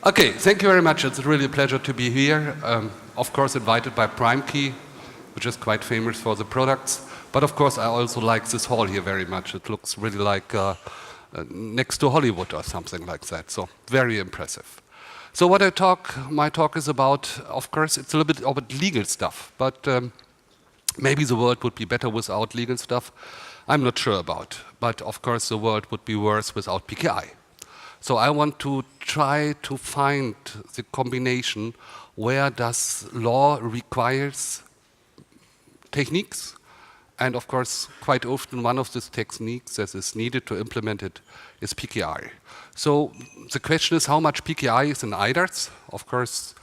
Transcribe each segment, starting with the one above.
Okay, thank you very much. It's really a pleasure to be here. Of course, invited by PrimeKey, which is quite famous for the products. But of course, I also like this hall here very much. It looks really like next to Hollywood or something like that. So very impressive. So what my talk is about, of course, it's a little bit about legal stuff. But maybe the world would be better without legal stuff. I'm not sure about. But of course, the world would be worse without PKI. So I want to try to find the combination where does law requires techniques, and of course quite often one of these techniques that is needed to implement it is PKI. So the question is how much PKI is in eIDAS. Of course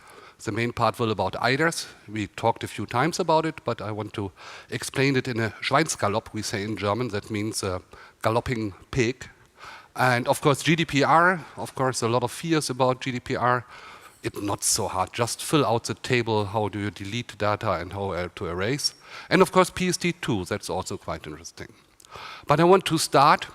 the main part will about eIDAS. We talked a few times about it, but I want to explain it in a Schweinsgalopp, we say in German. That means a galloping pig. And of course GDPR, of course a lot of fears about GDPR. It's not so hard, just fill out the table, how do you delete data and how to erase. And of course PSD2, that's also quite interesting. But I want to start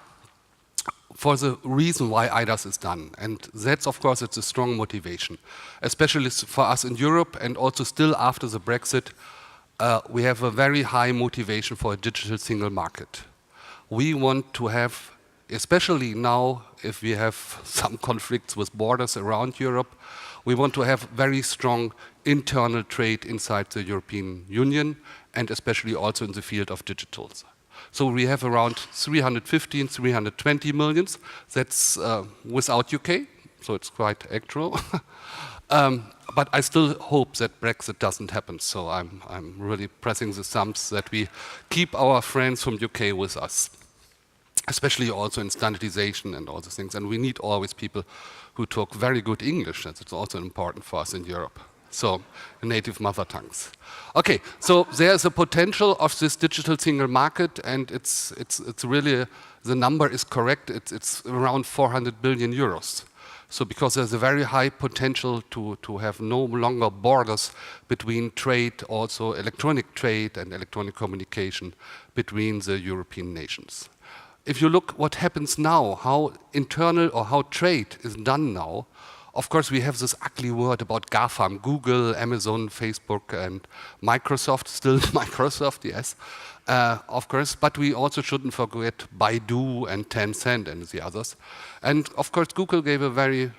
for the reason why eIDAS is done. And that's of course, it's a strong motivation, especially for us in Europe and also still after the Brexit, we have a very high motivation for a digital single market. We want to have, especially now, if we have some conflicts with borders around Europe, we want to have very strong internal trade inside the European Union, and especially also in the field of digitals. So we have around 315, 320 millions. That's without UK, so it's quite actual. But I still hope that Brexit doesn't happen, so I'm really pressing the thumbs that we keep our friends from UK with us, especially also in standardization and all these things. And we need always people who talk very good English. That's also important for us in Europe. So native mother tongues. Okay, so there's a potential of this digital single market, and it's really, the number is correct. It's around 400 billion euros. So because there's a very high potential to have no longer borders between trade, also electronic trade and electronic communication between the European nations. If you look what happens now, how internal or how trade is done now, of course we have this ugly word about GAFAM, Google, Amazon, Facebook and Microsoft, still Microsoft, yes, of course, but we also shouldn't forget Baidu and Tencent and the others. And of course Google gave a very,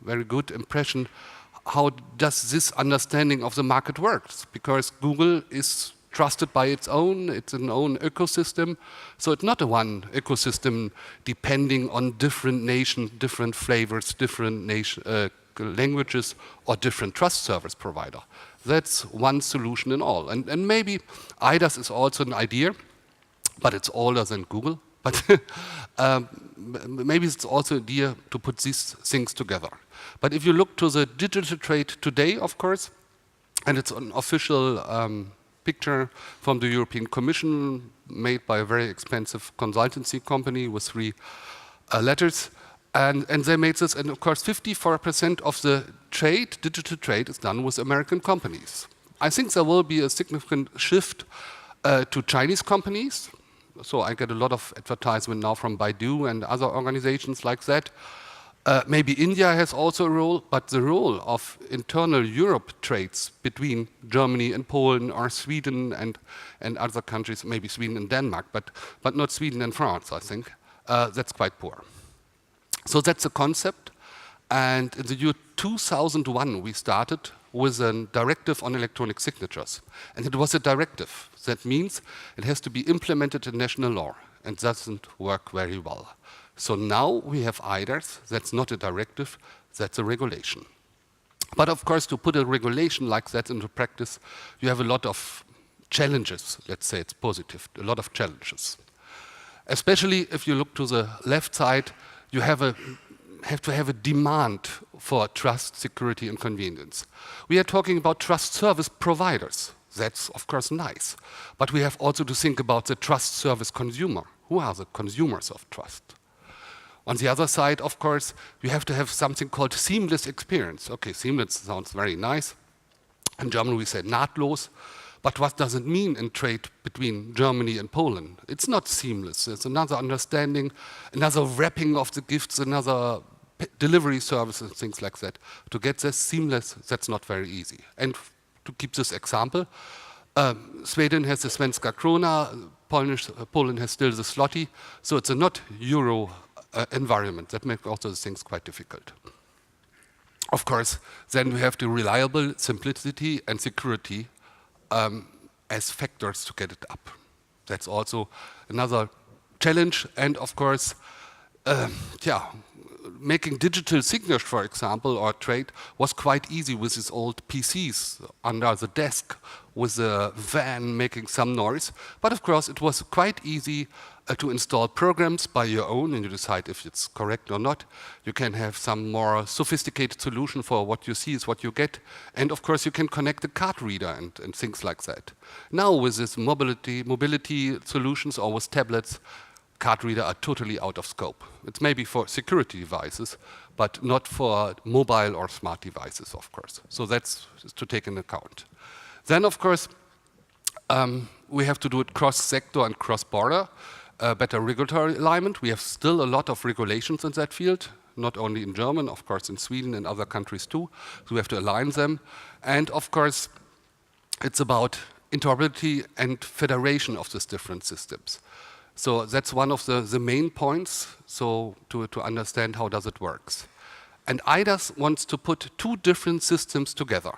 very good impression how does this understanding of the market works, because Google is trusted by it's an own ecosystem. So it's not a one ecosystem depending on different nations, different flavors, different languages, or different trust service provider. That's one solution in all. And maybe eIDAS is also an idea, but it's older than Google. But maybe it's also an idea to put these things together. But if you look to the digital trade today, of course, and it's an official picture from the European Commission made by a very expensive consultancy company with 3 letters. And they made this, and of course 54% of the trade, digital trade, is done with American companies. I think there will be a significant shift to Chinese companies. So I get a lot of advertisement now from Baidu and other organizations like that. Maybe India has also a role, but the role of internal Europe trades between Germany and Poland or Sweden and other countries, maybe Sweden and Denmark, but not Sweden and France, I think, that's quite poor. So that's a concept. And in the year 2001, we started with a directive on electronic signatures. And it was a directive. That means it has to be implemented in national law, and doesn't work very well. So now we have eIDAS, that's not a directive, that's a regulation. But of course, to put a regulation like that into practice, you have a lot of challenges. Let's say it's positive, a lot of challenges. Especially if you look to the left side, you have to have a demand for trust, security and convenience. We are talking about trust service providers. That's of course nice. But we have also to think about the trust service consumer. Who are the consumers of trust? On the other side, of course, you have to have something called seamless experience. Okay, seamless sounds very nice. In German we say nahtlos, but what does it mean in trade between Germany and Poland? It's not seamless. It's another understanding, another wrapping of the gifts, another delivery services and things like that. To get this seamless, that's not very easy. And to keep this example, Sweden has the Svenska krona, Poland has still the zloty, so it's a not euro environment. That makes also the things quite difficult. Of course, then we have the reliable simplicity and security as factors to get it up. That's also another challenge. And of course, making digital signatures, for example, or trade was quite easy with these old PCs under the desk with a van making some noise. But of course, it was quite easy to install programs by your own, and you decide if it's correct or not. You can have some more sophisticated solution for what you see is what you get. And of course, you can connect a card reader and things like that. Now with this mobility solutions or with tablets, card reader are totally out of scope. It's maybe for security devices, but not for mobile or smart devices, of course. So that's to take into account. Then, of course, we have to do it cross-sector and cross-border, better regulatory alignment. We have still a lot of regulations in that field, not only in Germany, of course, in Sweden and other countries too. So we have to align them. And of course, it's about interoperability and federation of these different systems. So that's one of the main points, so to understand how does it works. And eIDAS wants to put two different systems together.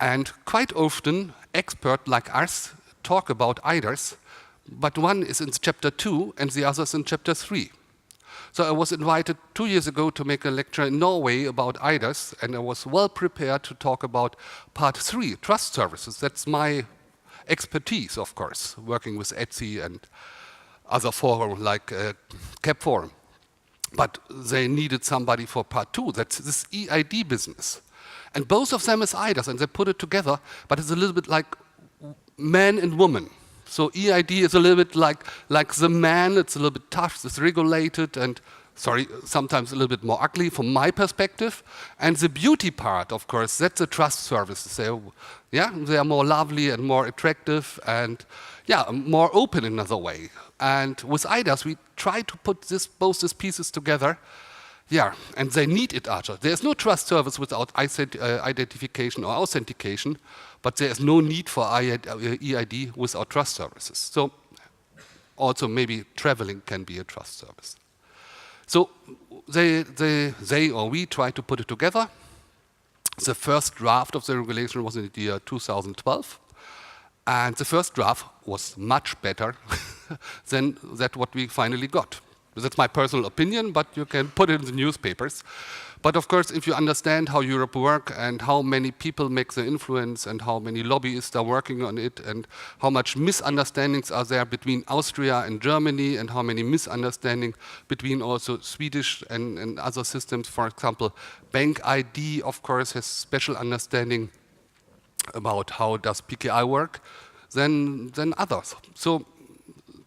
And quite often, experts like us talk about eIDAS, but one is in chapter 2 and the other is in chapter 3. So I was invited 2 years ago to make a lecture in Norway about eIDAS, and I was well prepared to talk about part 3, trust services. That's my expertise, of course, working with Etsy and other forums like CAP Forum. But they needed somebody for part 2, that's this eID business. And both of them is eIDAS, and they put it together, but it's a little bit like man and woman. So eID is a little bit like the man, it's a little bit tough, it's regulated, and sometimes a little bit more ugly from my perspective. And the beauty part, of course, that's the trust services. They are more lovely and more attractive and more open in another way. And with eIDAS, we try to put both these pieces together. And they need it other. There's no trust service without identification or authentication, but there is no need for eID without trust services. So also maybe traveling can be a trust service. So they or we try to put it together. The first draft of the regulation was in the year 2012. And the first draft was much better than what we finally got. That's my personal opinion, but you can put it in the newspapers. But of course, if you understand how Europe works and how many people make the influence and how many lobbyists are working on it and how much misunderstandings are there between Austria and Germany and how many misunderstandings between also Swedish and other systems. For example, Bank ID, of course, has special understanding about how does PKI work than others. So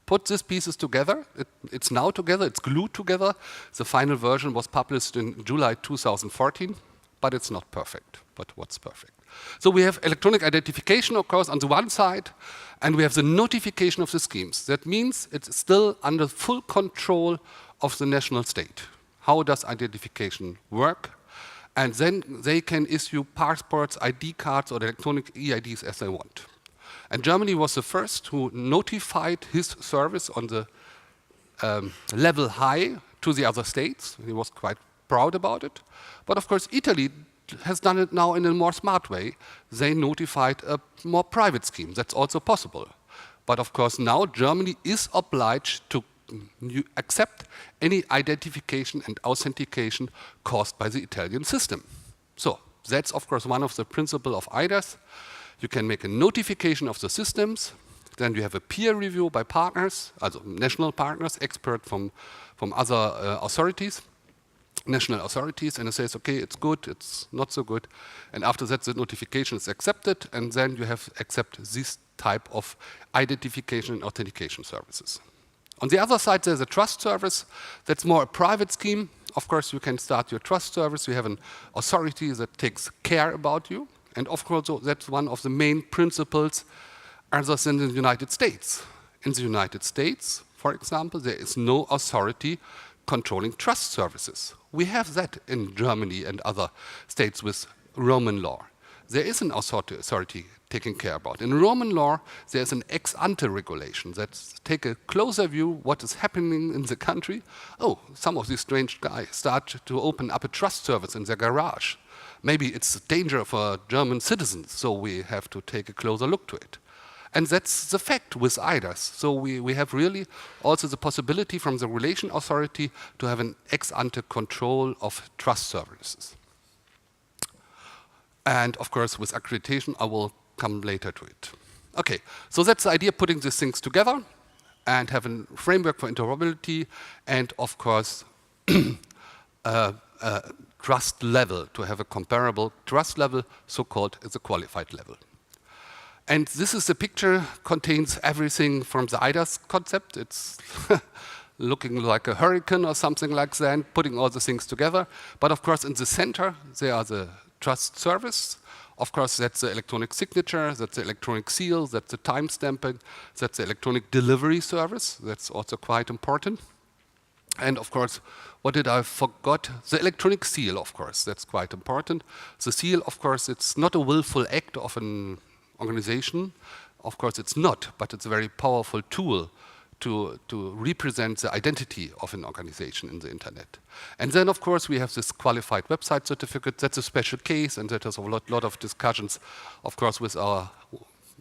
put these pieces together. It's now together, it's glued together. The final version was published in July 2014, but it's not perfect. But what's perfect? So we have electronic identification, of course, on the one side, and we have the notification of the schemes. That means it's still under full control of the national state. How does identification work? And then they can issue passports, ID cards, or electronic eIDs as they want. And Germany was the first who notified his service on the level high to the other states. He was quite proud about it. But of course, Italy has done it now in a more smart way. They notified a more private scheme. That's also possible. But of course, now Germany is obliged to accept any identification and authentication caused by the Italian system. So that's, of course, one of the principles of eIDAS. You can make a notification of the systems, then you have a peer review by partners, also national partners, experts from other authorities, national authorities, and it says, okay, it's good, it's not so good. And after that, the notification is accepted, and then you have to accept this type of identification and authentication services. On the other side, there's a trust service. That's more a private scheme. Of course, you can start your trust service. You have an authority that takes care about you. And of course, that's one of the main principles other than in the United States. In the United States, for example, there is no authority controlling trust services. We have that in Germany and other states with Roman law. There is an authority taking care about. In Roman law, there is an ex ante regulation that take a closer view what is happening in the country. Oh, some of these strange guys start to open up a trust service in their garage. Maybe it's a danger for German citizens, so we have to take a closer look to it. And that's the fact with eIDAS. So we have really also the possibility from the relation authority to have an ex ante control of trust services. And of course, with accreditation, I will come later to it. Okay, so that's the idea, putting these things together and have a framework for interoperability and of course, trust level, to have a comparable trust level, so-called as a qualified level. And this is the picture, contains everything from the eIDAS concept. It's looking like a hurricane or something like that, putting all the things together. But of course, in the center, there are the trust service. Of course, that's the electronic signature, that's the electronic seal, that's the timestamping, that's the electronic delivery service. That's also quite important. And of course, what did I forgot? The electronic seal, of course, that's quite important. The seal, of course, it's not a willful act of an organization. Of course, it's not, but it's a very powerful tool to represent the identity of an organization in the internet. And then, of course, we have this qualified website certificate. That's a special case, and that has a lot of discussions, of course, with our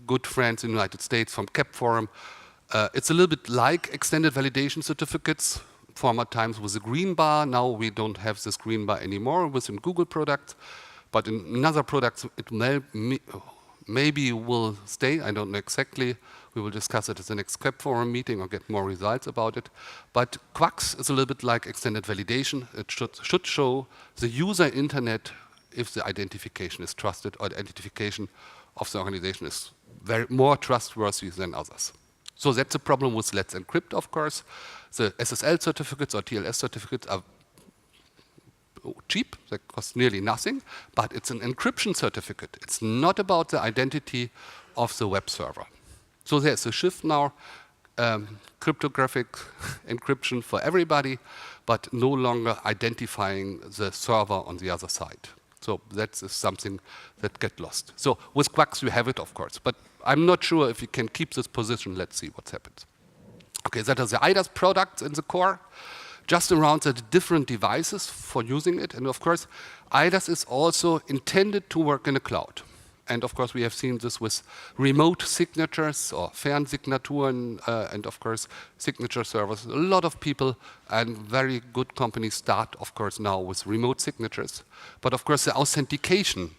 good friends in the United States from CAP Forum. It's a little bit like extended validation certificates. Former times with a green bar. Now we don't have this green bar anymore within Google products, but in other products it maybe will stay. I don't know exactly. We will discuss it at the next CAP Forum meeting or get more results about it. But QUAX is a little bit like extended validation. It should show the user internet if the identification is trusted or the identification of the organization is more trustworthy than others. So that's a problem with Let's Encrypt, of course. The SSL certificates or TLS certificates are cheap, they cost nearly nothing, but it's an encryption certificate. It's not about the identity of the web server. So there's a shift now, cryptographic encryption for everybody, but no longer identifying the server on the other side. So that's something that gets lost. So with QUAX you have it, of course, but I'm not sure if you can keep this position. Let's see what happens. Okay, that is the eIDAS products in the core, just around the different devices for using it. And of course, eIDAS is also intended to work in the cloud. And of course, we have seen this with remote signatures or Fernsignaturen, and of course, signature servers. A lot of people and very good companies start, of course, now with remote signatures. But of course, the authentication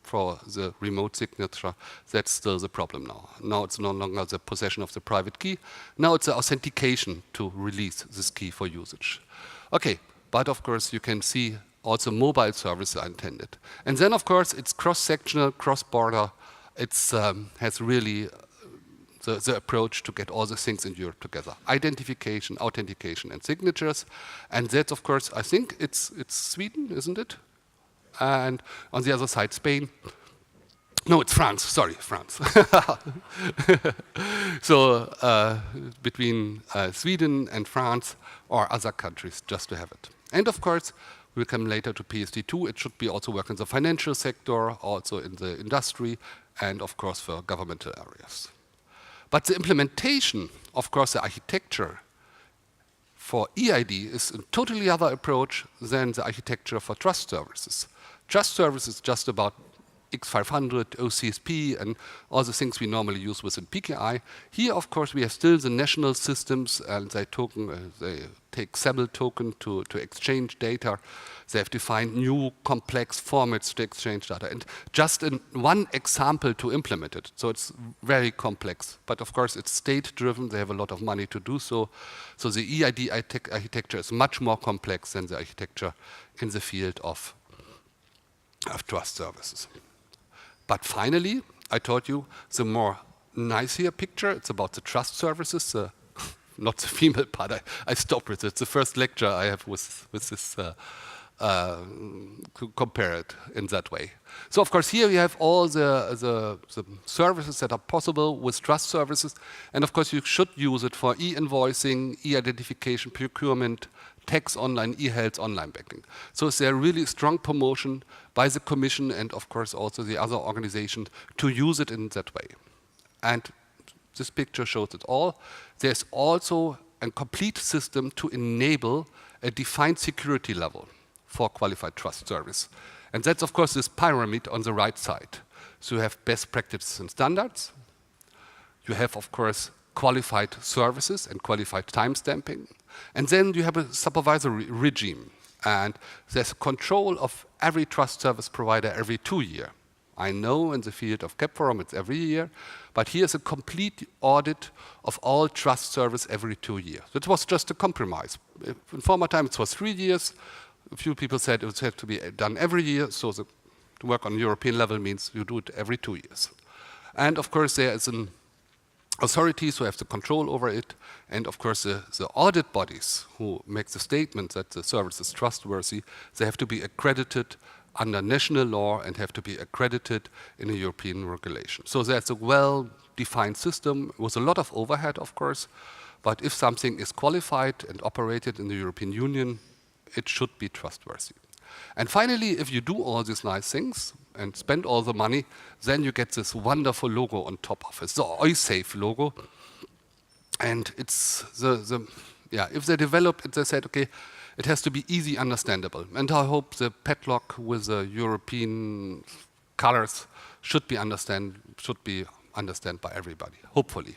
for the remote signature, that's still the problem now. Now it's no longer the possession of the private key. Now it's the authentication to release this key for usage. Okay, but of course you can see also mobile services are intended. And then of course it's cross-sectional, cross-border. It has really the approach to get all the things in Europe together. Identification, authentication, and signatures. And that's of course, I think it's Sweden, isn't it? And on the other side, Spain. No, it's France, sorry, France. So between Sweden and France or other countries, just to have it. And of course, we'll come later to PSD2. It should be also work in the financial sector, also in the industry, and of course for governmental areas. But the implementation, of course, the architecture for eID is a totally other approach than the architecture for trust services. Trust service is just about X500, OCSP, and all the things we normally use within PKI. Here, of course, we have still the national systems, and they take SAML token to exchange data. They have defined new complex formats to exchange data, and just in one example to implement it. So it's very complex, but of course it's state-driven. They have a lot of money to do so. So the eID architecture is much more complex than the architecture in the field of trust services. But finally, I told you the more nicer picture, it's about the trust services, not the female part. I stopped with it. It's the first lecture I have with this, compare it in that way. So of course here you have all the services that are possible with trust services. And of course you should use it for e-invoicing, e-identification, procurement, tax online, e-health, online banking. So it's a really strong promotion by the Commission and of course also the other organizations to use it in that way. And this picture shows it all. There's also a complete system to enable a defined security level for qualified trust service. And that's of course this pyramid on the right side. So you have best practices and standards. You have of course qualified services and qualified timestamping. And then you have a supervisory regime. And there's control of every trust service provider every 2 years. I know in the field of CAP Forum it's every year, but here's a complete audit of all trust service every 2 years. That was just a compromise. In former times it was 3 years. A few people said it would have to be done every year, so to work on European level means you do it every 2 years. And of course there is an authorities who have the control over it, and of course the audit bodies who make the statement that the service is trustworthy, they have to be accredited under national law and have to be accredited in a European regulation. So that's a well-defined system with a lot of overhead, of course, but if something is qualified and operated in the European Union, it should be trustworthy. And finally, if you do all these nice things and spend all the money, then you get this wonderful logo on top of it, the OISAFE logo. And it's if they develop it, they said, okay, it has to be easy understandable. And I hope the padlock with the European colors should be understood by everybody, hopefully.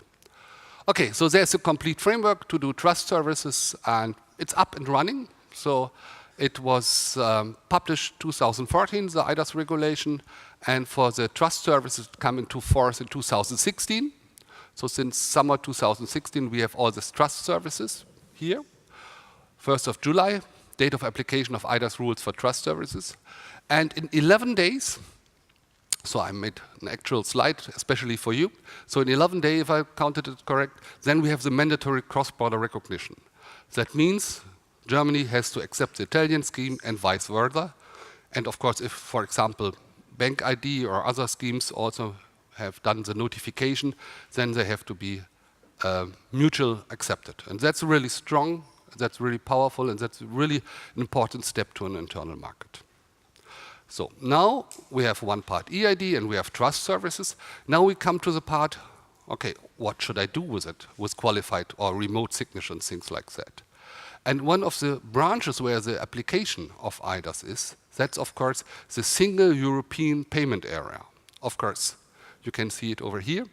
Okay, so there's a complete framework to do trust services, and it's up and running. So it was published 2014, the eIDAS regulation, and for the trust services it came into force in 2016. So since summer 2016, we have all these trust services here. 1st of July, date of application of eIDAS rules for trust services. And in 11 days, so I made an actual slide, especially for you. So in 11 days, if I counted it correct, then we have the mandatory cross-border recognition. That means Germany has to accept the Italian scheme and vice versa. And of course, if, for example, Bank ID or other schemes also have done the notification, then they have to be mutual accepted. And that's really strong, that's really powerful, and that's really an important step to an internal market. So now we have one part eID and we have trust services. Now we come to the part, okay, what should I do with it, with qualified or remote signature and things like that. And one of the branches where the application of eIDAS is, that's of course the single European payment area. Of course, you can see it over here.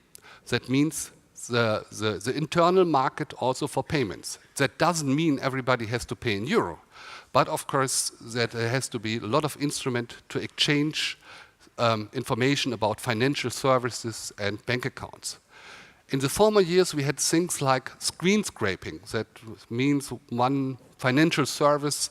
That means the internal market also for payments. That doesn't mean everybody has to pay in euro, but of course that there has to be a lot of instrument to exchange information about financial services and bank accounts. In the former years, we had things like screen scraping. That means one financial service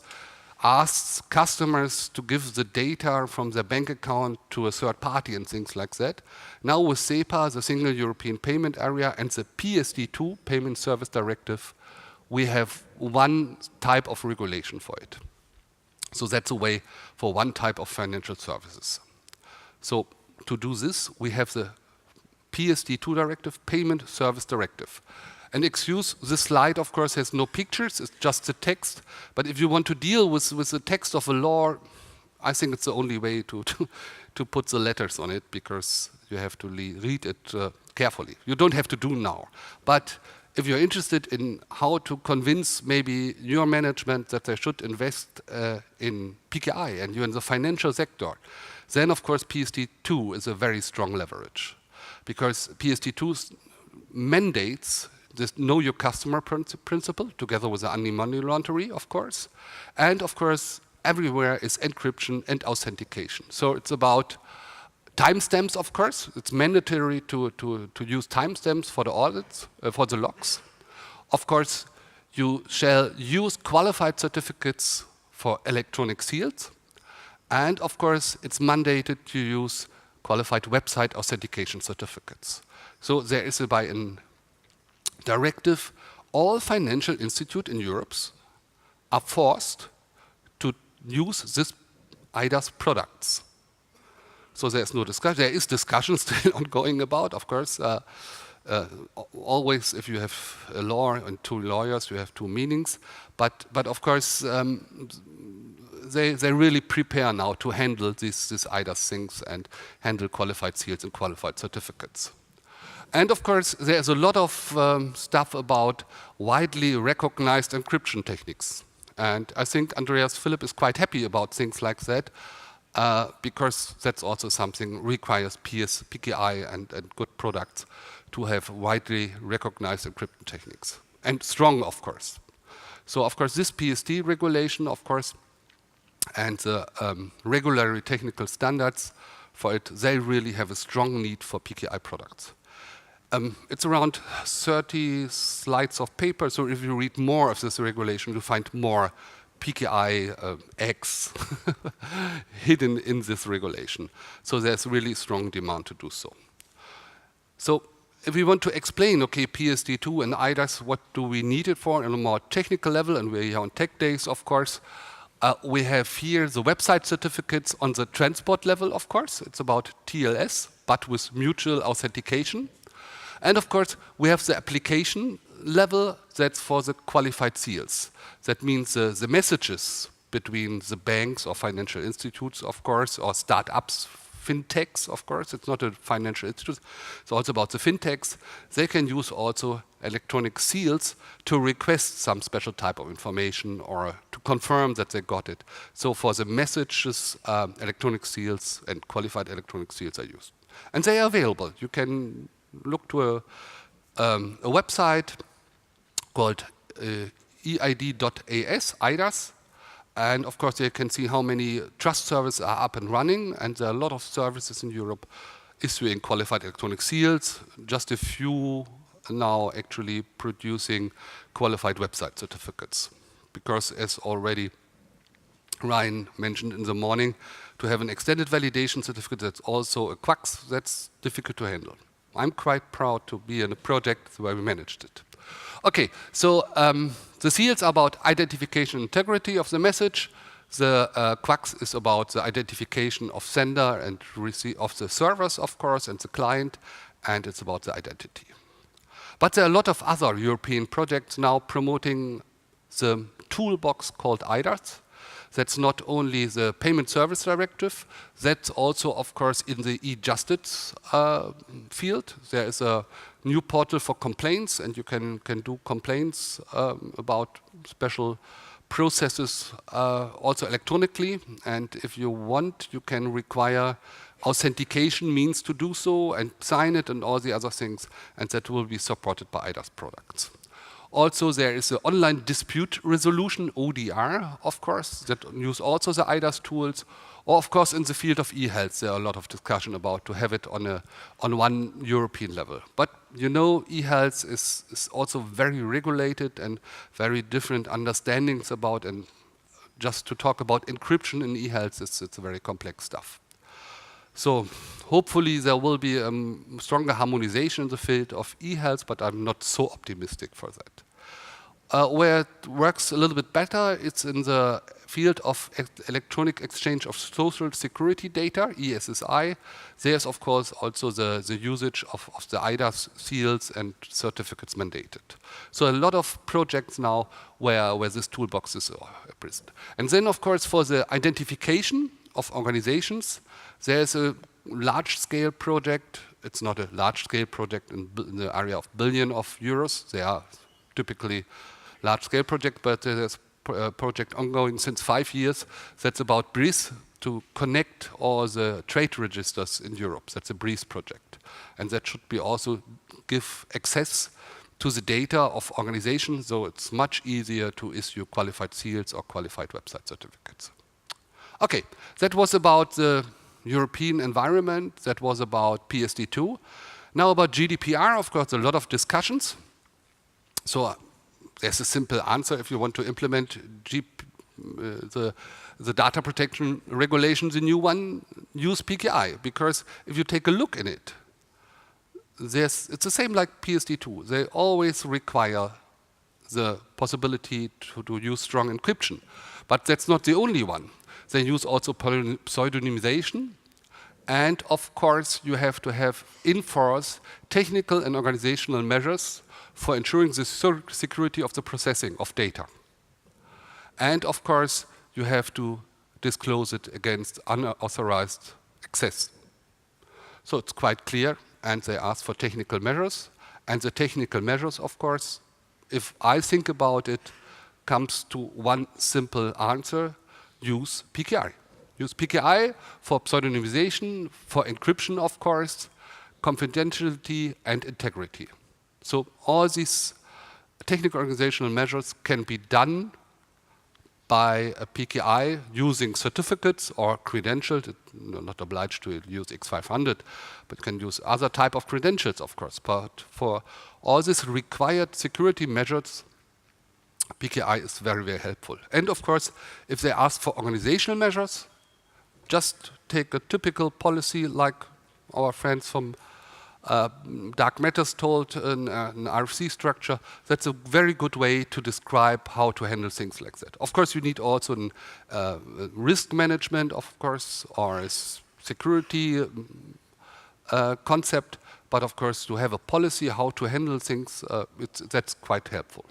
asks customers to give the data from their bank account to a third party and things like that. Now with SEPA, the Single European Payment Area, and the PSD2, Payment Service Directive, we have one type of regulation for it. So that's a way for one type of financial services. So to do this, we have the PSD2 directive, Payment Service Directive. And excuse, this slide, of course, has no pictures, it's just the text. But if you want to deal with the text of a law, I think it's the only way to put the letters on it, because you have to read it carefully. You don't have to do now. But if you're interested in how to convince maybe your management that they should invest in PKI and you're in the financial sector, then of course PSD2 is a very strong leverage. Because PSD2 mandates this know your customer principle together with the anti-money laundering, of course. And of course, everywhere is encryption and authentication. So it's about timestamps, of course. It's mandatory to use timestamps for the audits, for the logs. Of course, you shall use qualified certificates for electronic seals. And of course, it's mandated to use qualified website authentication certificates. So there is by a directive, all financial institutes in Europe are forced to use this eIDAS products. So there's no discussion. There is discussion still ongoing about, of course, always, if you have a law and two lawyers, you have two meanings. But of course, they really prepare now to handle these eIDAS things and handle qualified seals and qualified certificates. And of course, there's a lot of stuff about widely recognized encryption techniques. And I think Andreas Philipp is quite happy about things like that, because that's also something requires PKI and good products to have widely recognized encryption techniques. And strong, of course. So, of course, this PSD regulation, of course, and the regulatory technical standards for it, they really have a strong need for PKI products. It's around 30 slides of paper, so if you read more of this regulation, you find more PKI X hidden in this regulation. So there's really strong demand to do so. So if we want to explain, okay, PSD2 and eIDAS, what do we need it for on a more technical level, and we're here on Tech Days, of course, we have here the website certificates on the transport level, of course. It's about TLS, but with mutual authentication. And of course, we have the application level that's for the qualified seals. That means the messages between the banks or financial institutes, of course, or startups, fintechs, of course. It's not a financial institute. It's also about the fintechs. They can use also electronic seals to request some special type of information or to confirm that they got it. So for the messages, electronic seals and qualified electronic seals are used. And they are available. You can look to a website called eID.as, and of course you can see how many trust services are up and running, and there are a lot of services in Europe issuing qualified electronic seals, just a few now actually producing qualified website certificates. Because as already Ryan mentioned in the morning, to have an extended validation certificate that's also a crux, that's difficult to handle. I'm quite proud to be in a project where we managed it. Okay, so the seals are about identification and integrity of the message. The crux is about the identification of sender and receive of the servers, of course, and the client, and it's about the identity. But there are a lot of other European projects now promoting the toolbox called eIDAS. That's not only the Payment Service Directive, that's also, of course, in the e-justice field. There is a new portal for complaints, and you can do complaints about special processes also electronically. And if you want, you can require authentication means to do so and sign it and all the other things, and that will be supported by eIDAS products. Also, there is an online dispute resolution, ODR, of course, that use also the eIDAS tools. Or, of course, in the field of e-health, there are a lot of discussion about to have it on one European level. But you know, e-health is also very regulated and very different understandings about, and just to talk about encryption in e-health, it's very complex stuff. So hopefully there will be stronger harmonization in the field of e-health, but I'm not so optimistic for that. Where it works a little bit better, it's in the field of electronic exchange of social security data, ESSI. There's, of course, also the usage of the eIDAS seals and certificates mandated. So a lot of projects now where this toolbox is present. And then, of course, for the identification of organizations, there's a large-scale project. It's not a large-scale project in the area of billion of euros. They are typically large-scale project, but there's a project ongoing since 5 years that's about BRIS, to connect all the trade registers in Europe. That's a BRIS project. And that should be also give access to the data of organizations, so it's much easier to issue qualified seals or qualified website certificates. Okay, that was about the European environment. That was about PSD2. Now about GDPR, of course, a lot of discussions. So there's a simple answer. If you want to implement the data protection regulation, the new one, use PKI. Because if you take a look in it, it's the same like PSD2. They always require the possibility to use strong encryption. But that's not the only one. They use also pseudonymization And of course, you have to have in force technical and organizational measures for ensuring the security of the processing of data. And of course, you have to disclose it against unauthorized access. So it's quite clear, and they ask for technical measures. And the technical measures, of course, if I think about it, comes to one simple answer: use PKI. Use PKI for pseudonymization, for encryption, of course, confidentiality and integrity. So all these technical organizational measures can be done by a PKI using certificates or credentials. You're not obliged to use X500, but can use other type of credentials, of course. But for all these required security measures, PKI is very, very helpful. And of course, if they ask for organizational measures, just take a typical policy like our friends from Dark Matters told an RFC structure. That's a very good way to describe how to handle things like that. Of course, you need also risk management, of course, or a security concept. But of course, to have a policy how to handle things, that's quite helpful.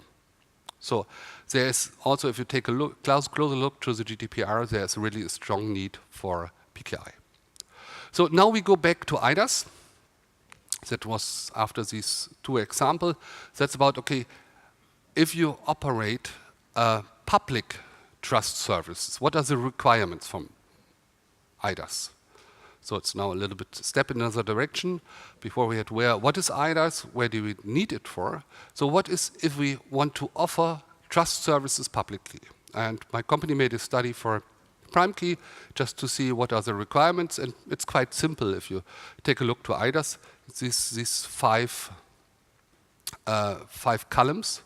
So there is also, if you take a closer look to the GDPR, there is really a strong need for PKI. So now we go back to eIDAS. That was after these two examples. That's about, okay, if you operate public trust services, what are the requirements from eIDAS? So it's now a little bit step in another direction. Before we had what is eIDAS, where do we need it for? So what is if we want to offer trust services publicly? And my company made a study for PrimeKey just to see what are the requirements, and it's quite simple if you take a look to eIDAS. These five columns.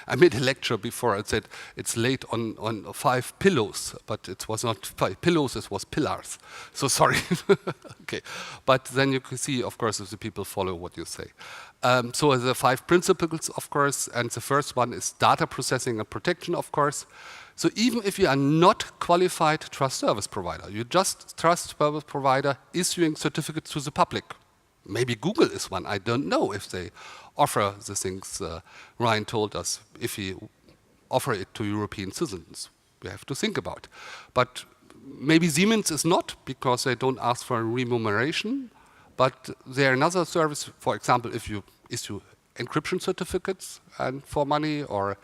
I made a lecture before. I said it's laid on 5 pillows, but it was not 5 pillows, it was pillars. So sorry. Okay, but then you can see, of course, if the people follow what you say. So the 5 principles, of course, and the first one is data processing and protection, of course. So even if you are not qualified trust service provider, you're just trust service provider issuing certificates to the public. Maybe Google is one. I don't know if they offer the things Ryan told us, if we offer it to European citizens. We have to think about. But maybe Siemens is not, because they don't ask for remuneration. But there another service, for example, if you issue encryption certificates and for money, or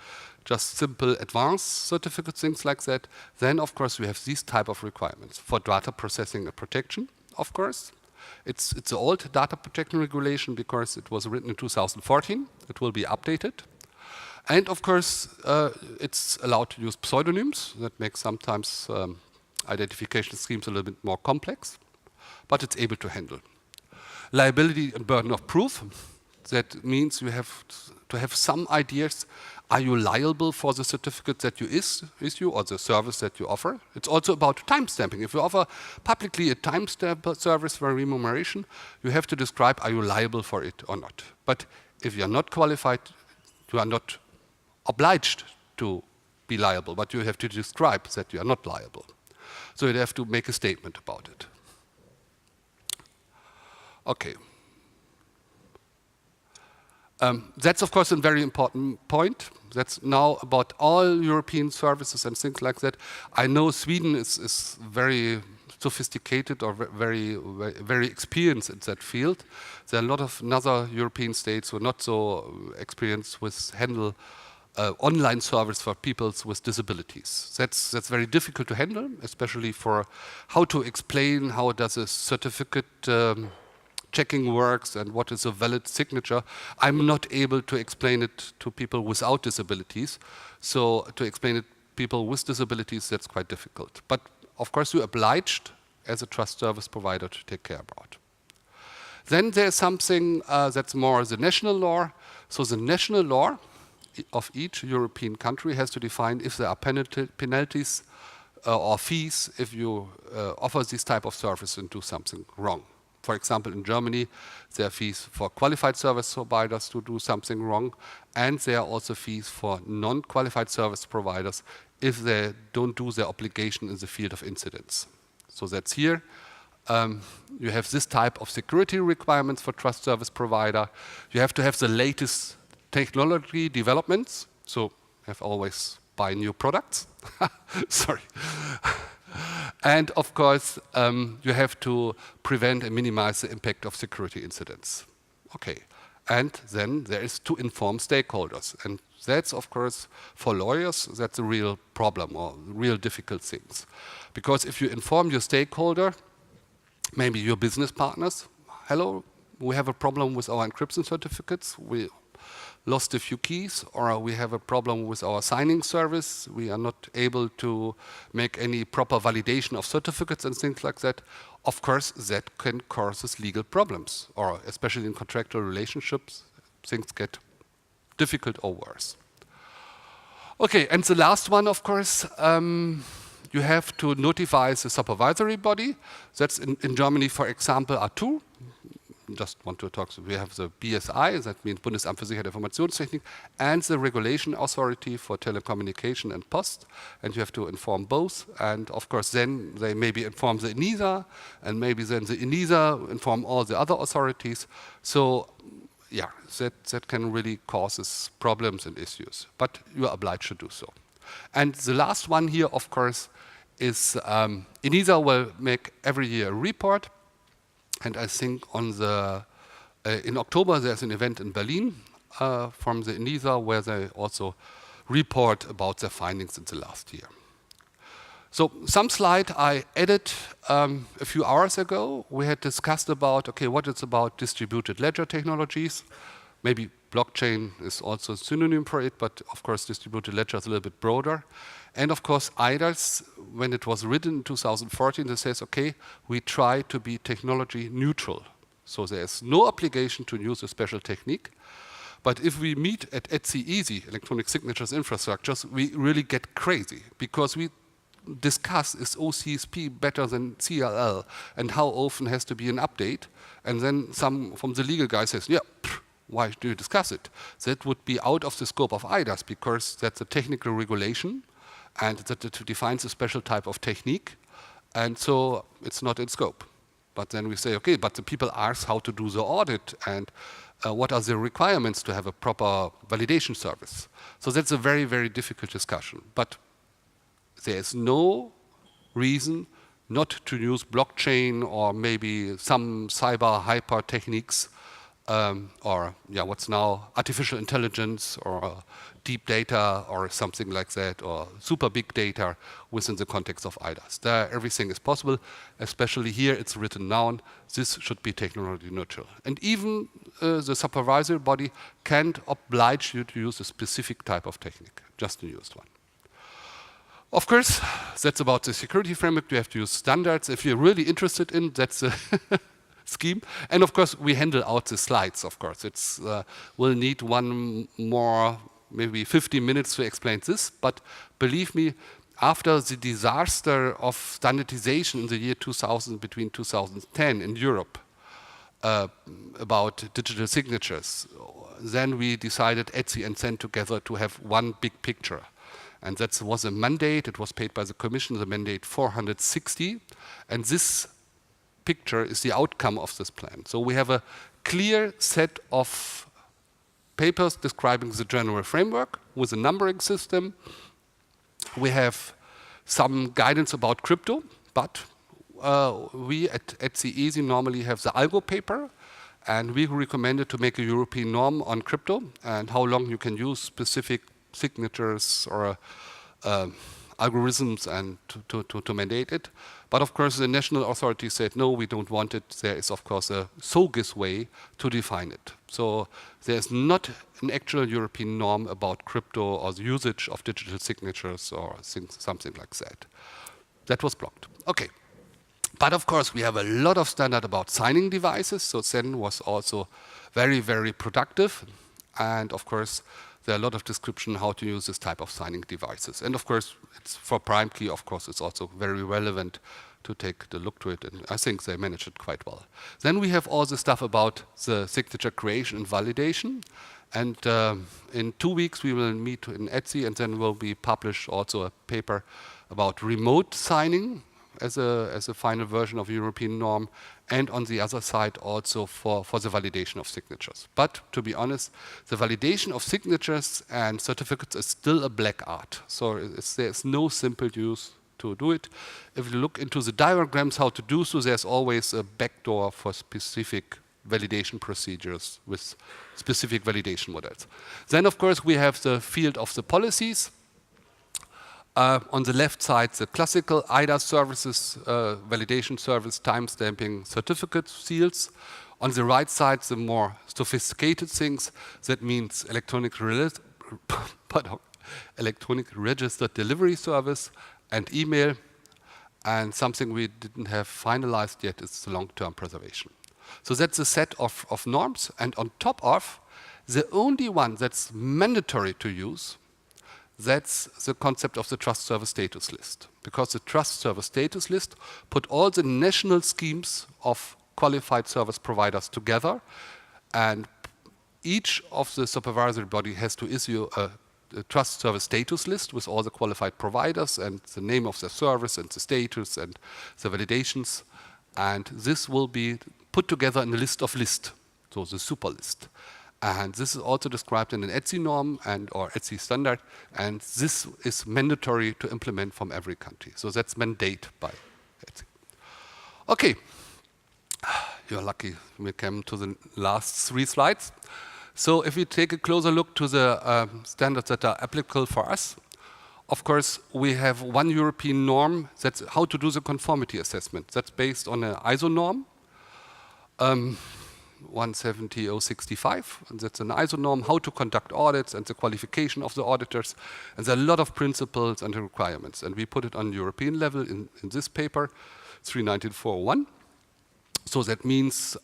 just simple advanced certificates, things like that, then of course we have these type of requirements for data processing and protection, of course. It's an old data protection regulation because it was written in 2014. It will be updated. And of course, it's allowed to use pseudonyms. That makes sometimes identification schemes a little bit more complex, but it's able to handle. Liability and burden of proof. That means you have to have some ideas. Are you liable for the certificate that you issue or the service that you offer? It's also about timestamping. If you offer publicly a timestamp service for remuneration, you have to describe, are you liable for it or not? But if you are not qualified, you are not obliged to be liable, but you have to describe that you are not liable. So you have to make a statement about it. Okay. That's, of course, a very important point. That's now about all European services and things like that. I know Sweden is very sophisticated or very experienced in that field. There are a lot of other European states who are not so experienced with handle online service for people with disabilities. That's very difficult to handle, especially for how to explain how does a certificate checking works and what is a valid signature. I'm not able to explain it to people without disabilities. So to explain it to people with disabilities, that's quite difficult. But of course, you're obliged as a trust service provider to take care about. Then there's something that's more the national law. So the national law of each European country has to define if there are penalties or fees if you offer this type of service and do something wrong. For example, in Germany, there are fees for qualified service providers to do something wrong, and there are also fees for non-qualified service providers if they don't do their obligation in the field of incidents. So that's here. you have this type of security requirements for trust service provider. You have to have the latest technology developments, so you have always buy new products. Sorry. And of course, you have to prevent and minimize the impact of security incidents. Okay. And then there is to inform stakeholders. And that's, of course, for lawyers, that's a real problem or real difficult things. Because if you inform your stakeholder, maybe your business partners, hello, we have a problem with our encryption certificates, we lost a few keys, or we have a problem with our signing service, we are not able to make any proper validation of certificates and things like that. Of course, that can cause legal problems, or especially in contractual relationships, things get difficult or worse. Okay, and the last one, of course, you have to notify the supervisory body. That's in Germany, for example, are two. Just want to talk, so we have the BSI, that means Bundesamt für Sicherheit der Informationstechnik, and the regulation authority for telecommunication and post, and you have to inform both, and of course then they maybe inform the NISA, and maybe then the NISA inform all the other authorities. So yeah, that can really cause problems and issues, but you are obliged to do so. And the last one here, of course, is NISA will make every year a report. And I think on in October there's an event in Berlin from the NISA where they also report about their findings in the last year. So some slide I added a few hours ago. We had discussed about, okay, what it's about distributed ledger technologies. Maybe blockchain is also a synonym for it, but of course distributed ledger is a little bit broader. And of course, eIDAS, when it was written in 2014, it says, okay, we try to be technology neutral. So there's no obligation to use a special technique. But if we meet at ETSI, electronic signatures infrastructures, we really get crazy because we discuss is OCSP better than CLL and how often has to be an update. And then some from the legal guy says, yeah, why do you discuss it? That would be out of the scope of eIDAS because that's a technical regulation. And that defines a special type of technique, and so it's not in scope. But then we say, okay, but the people ask how to do the audit and what are the requirements to have a proper validation service. So that's a very, very difficult discussion. But there is no reason not to use blockchain or maybe some cyber hyper techniques or yeah, what's now artificial intelligence or deep data or something like that, or super big data within the context of eIDAS. There, everything is possible, especially here it's written down, this should be technology neutral. And even the supervisory body can't oblige you to use a specific type of technique, just a used one. Of course, that's about the security framework. You have to use standards. If you're really interested in, that's the scheme. And of course, we handle out the slides, of course. It's we'll need one more, maybe 50 minutes to explain this, but believe me, after the disaster of standardization in the year 2000, between 2010 in Europe, about digital signatures, then we decided ETSI and CEN together to have one big picture. And that was a mandate, it was paid by the Commission, the mandate 460, and this picture is the outcome of this plan. So we have a clear set of papers describing the general framework with a numbering system. We have some guidance about crypto, but we at the EASY normally have the algo paper, and we recommended to make a European norm on crypto and how long you can use specific signatures or algorithms and to mandate it. But of course the national authority said, no, we don't want it. There is of course a SOGIS way to define it. So there's not an actual European norm about crypto or the usage of digital signatures or something like that. That was blocked. Okay. But of course we have a lot of standard about signing devices. So CEN was also very, very productive. And of course there are a lot of description how to use this type of signing devices. And of course, it's for PrimeKey, of course, it's also very relevant to take a look to it. And I think they managed it quite well. Then we have all the stuff about the signature creation and validation. And in 2 weeks, we will meet in ETSI, and then will be published also a paper about remote signing. as a final version of a European norm, and on the other side also for the validation of signatures. But to be honest, the validation of signatures and certificates is still a black art. So there's no simple use to do it. If you look into the diagrams how to do so, there's always a backdoor for specific validation procedures with specific validation models. Then, of course, we have the field of the policies. On the left side, the classical eIDAS services, validation service, timestamping, certificate seals. On the right side, the more sophisticated things. That means electronic registered delivery service and email. And something we didn't have finalized yet is the long-term preservation. So that's a set of norms. And on top of, the only one that's mandatory to use, that's the concept of the trust service status list. Because the trust service status list put all the national schemes of qualified service providers together, and each of the supervisory body has to issue a trust service status list with all the qualified providers and the name of the service and the status and the validations. And this will be put together in a list of lists, so the super list. And this is also described in an ETSI norm or ETSI standard, and this is mandatory to implement from every country. So that's mandate by ETSI. Okay, you're lucky we came to the last 3 slides. So if we take a closer look to the standards that are applicable for us, of course, we have one European norm that's how to do the conformity assessment. That's based on an ISO norm. 170.065, and that's an ISO norm, how to conduct audits and the qualification of the auditors. And there are a lot of principles and requirements. And we put it on European level in this paper, 319.401. So that means,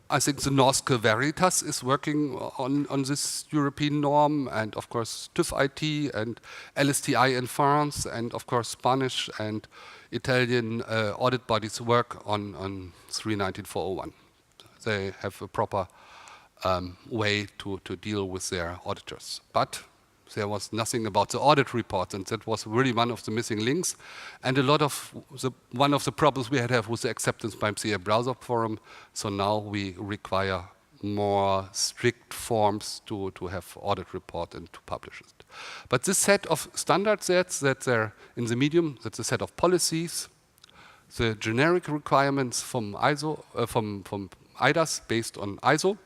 I think the Norske Veritas is working on this European norm, and of course TÜV IT and LSTI in France, and of course Spanish and Italian audit bodies work on 319.401. They have a proper way to deal with their auditors. But there was nothing about the audit reports, and that was really one of the missing links. And a lot of one of the problems we had was the acceptance by the browser forum. So now we require more strict forms to have audit report and to publish it. But this set of standard sets that are in the medium, that's a set of policies, the generic requirements from ISO, from eIDAS based on ISO,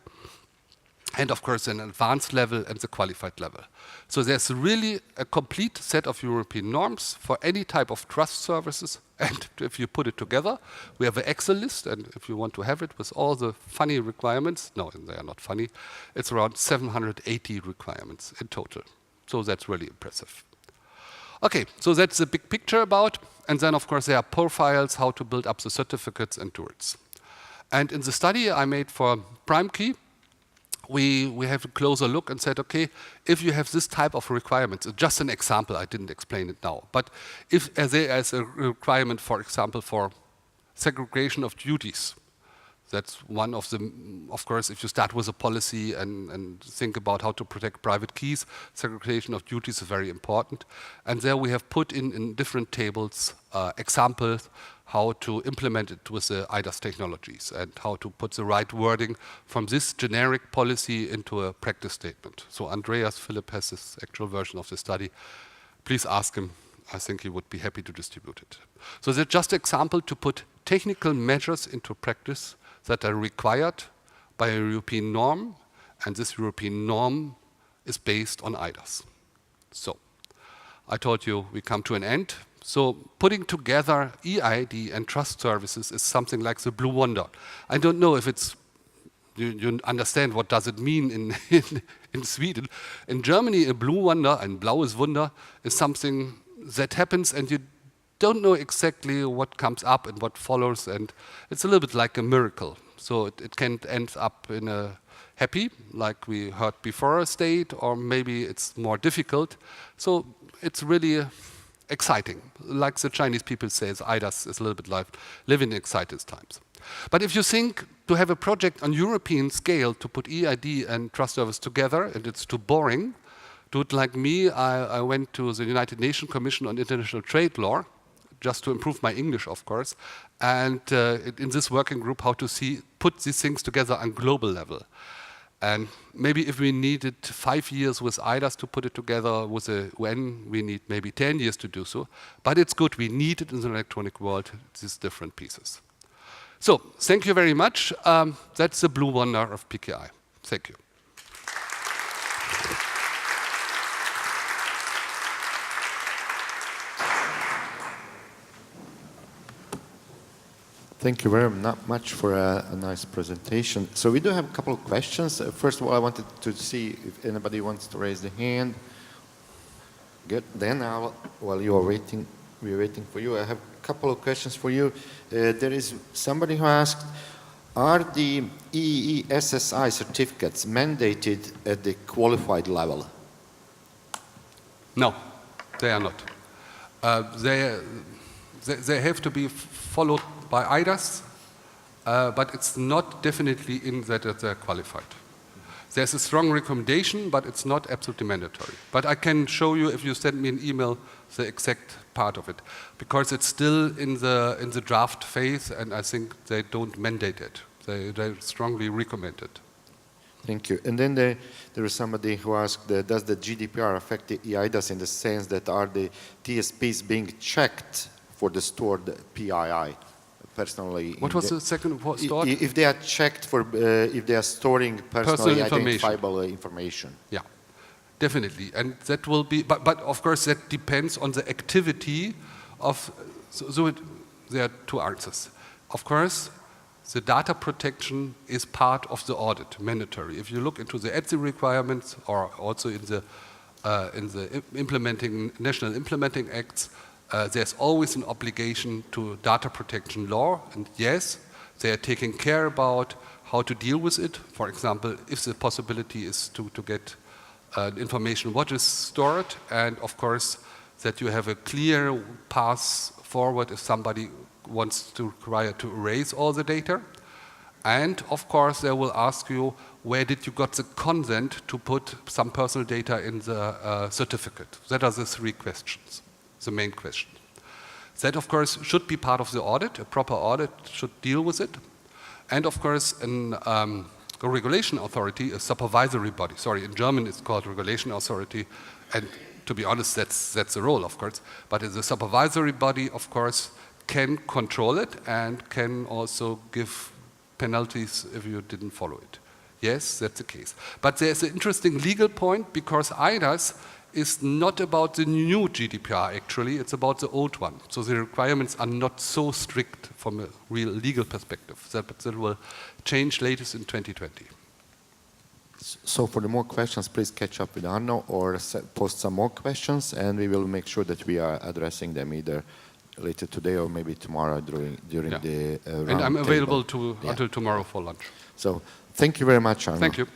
and of course an advanced level and the qualified level. So there's really a complete set of European norms for any type of trust services. And if you put it together, we have an Excel list, and if you want to have it with all the funny requirements, no, they are not funny, it's around 780 requirements in total. So that's really impressive. Okay, so that's the big picture about, and then of course there are profiles, how to build up the certificates and tools. And in the study I made for PrimeKey, we have a closer look and said, okay, if you have this type of requirements, just an example, I didn't explain it now, but if there is a requirement, for example, for segregation of duties, that's one of the, of course, if you start with a policy and think about how to protect private keys, segregation of duties is very important. And there we have put in different tables examples how to implement it with the eIDAS technologies and how to put the right wording from this generic policy into a practice statement. So Andreas Philipp has this actual version of the study. Please ask him. I think he would be happy to distribute it. So that's just an example to put technical measures into practice that are required by a European norm, and this European norm is based on eIDAS. So I told you we come to an end. So putting together eID and trust services is something like the blue wonder. I don't know if it's, you understand what does it mean in Sweden. In Germany, a blue wonder, ein blaues Wunder, is something that happens and you don't know exactly what comes up and what follows, and it's a little bit like a miracle. So it can end up in a happy, like we heard before, state, or maybe it's more difficult. So it's really exciting. Like the Chinese people say, eIDAS is a little bit like living in exciting times. But if you think to have a project on European scale to put eID and trust service together, and it's too boring, do it like me. I went to the United Nations Commission on International Trade Law. just to improve my English, of course, and in this working group, how to put these things together on global level. And maybe if we needed 5 years with eIDAS to put it together with the UN, we need maybe 10 years to do so. But it's good, we need it in the electronic world, these different pieces. So, thank you very much. That's the blue wonder of PKI. Thank you. Thank you very much for a nice presentation. So we do have a couple of questions. First of all, I wanted to see if anybody wants to raise the hand. Good. Then while you are waiting, we're waiting for you. I have a couple of questions for you. There is somebody who asked, are the EESSI certificates mandated at the qualified level? No, they are not. They have to be followed by eIDAS, but it's not definitely in that they're qualified. There's a strong recommendation, but it's not absolutely mandatory. But I can show you, if you send me an email, the exact part of it, because it's still in the draft phase, and I think they don't mandate it. They strongly recommend it. Thank you. And then there is somebody who asked, does the GDPR affect the eIDAS in the sense that are the TSPs being checked for the stored PII? Personally, what was the second stored? If they are checked for, if they are storing personally identifiable information. Yeah, definitely. And that will be, but of course that depends on the activity of, there are two answers. Of course, the data protection is part of the audit, mandatory. If you look into the ETSI requirements or also in the national implementing acts, there's always an obligation to data protection law, and yes, they are taking care about how to deal with it. For example, if the possibility is to get information what is stored, and of course that you have a clear path forward if somebody wants to require to erase all the data. And of course they will ask you, where did you got the consent to put some personal data in the certificate? That are the three questions. The main question. That, of course, should be part of the audit. A proper audit should deal with it. And, of course, a regulation authority, a supervisory body, sorry, in German it's called regulation authority, and to be honest, that's the role, of course. But the supervisory body, of course, can control it and can also give penalties if you didn't follow it. Yes, that's the case. But there's an interesting legal point, because eIDAS is not about the new GDPR, actually, it's about the old one. So the requirements are not so strict from a real legal perspective. That will change latest in 2020. So for the more questions, please catch up with Arno or post some more questions, and we will make sure that we are addressing them either later today or maybe tomorrow during the round And I'm available table. until tomorrow for lunch. So thank you very much, Arno. Thank you.